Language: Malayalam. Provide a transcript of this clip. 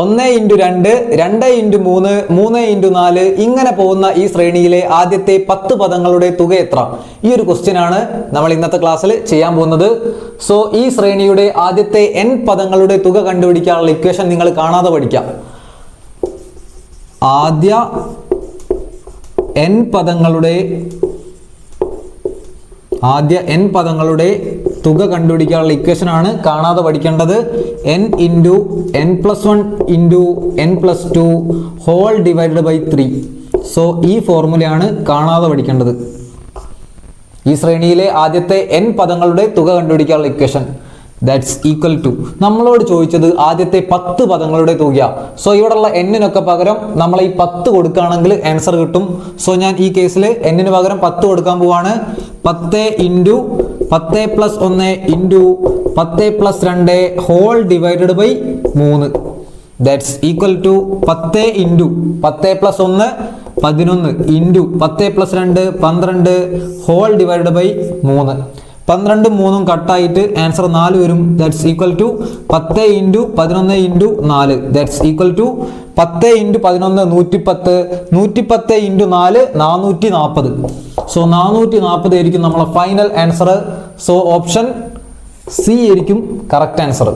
1 ഇൻറ്റു 2, 2 ഇൻറ്റു 3, 3 ഇൻറ്റു 4 ഇങ്ങനെ പോകുന്ന ഈ ശ്രേണിയിലെ ആദ്യത്തെ 10 പദങ്ങളുടെ തുക എത്ര? ഈ ഒരു ക്വസ്റ്റ്യൻ ആണ് നമ്മൾ ഇന്നത്തെ ക്ലാസ്സിൽ ചെയ്യാൻ പോകുന്നത്. സോ ഈ ശ്രേണിയുടെ ആദ്യത്തെ n പദങ്ങളുടെ തുക കണ്ടുപിടിക്കാനുള്ള ഇക്വേഷൻ നിങ്ങൾ കാണാതെ പഠിക്കാം. ആദ്യ n പദങ്ങളുടെ തുക കണ്ടുപിടിക്കാനുള്ള ഇക്വേഷൻ ആണ് കാണാതെ പഠിക്കേണ്ടത്. n into n+1 into n+2 whole divided by 3. So ഈ ഫോർമുലയാണ് കാണാതെ പഠിക്കേണ്ടത്. ഈ ശ്രേണിയിലെ ആദ്യത്തെ n പദങ്ങളുടെ തുക കണ്ടുപിടിക്കാനുള്ള ഇക്വേഷൻ ദാറ്റ്സ് ഈക്വൽ ടു നമ്മളോട് ചോദിച്ചത് ആദ്യത്തെ 10 പദങ്ങളുടെ തുക. സോ ഇവിടെയുള്ള n-നൊക്കെ പകരം നമ്മൾ ഈ 10 കൊടുക്കുകയാണെങ്കിൽ ആൻസർ കിട്ടും. സോ ഞാൻ ഈ കേസിൽ n-ന് പകരം 10 കൊടുക്കാൻ പോവാണ്. 10 into 10 plus 1 into 10 plus 2 whole divided by 3 that's equal to 10 into 10 plus 1 11 into 10 plus 2 12 whole divided by 3. 12 3 കട്ടായിട്ട് ആൻസർ 4 വരും. That's equal to 10 into 11 into 4 that's equal to 10 into 11 110, 110 into 4 440. So 440 ആയിരിക്കും നമ്മളെ final answer. So option C ആയിരിക്കും കറക്റ്റ് ആൻസർ.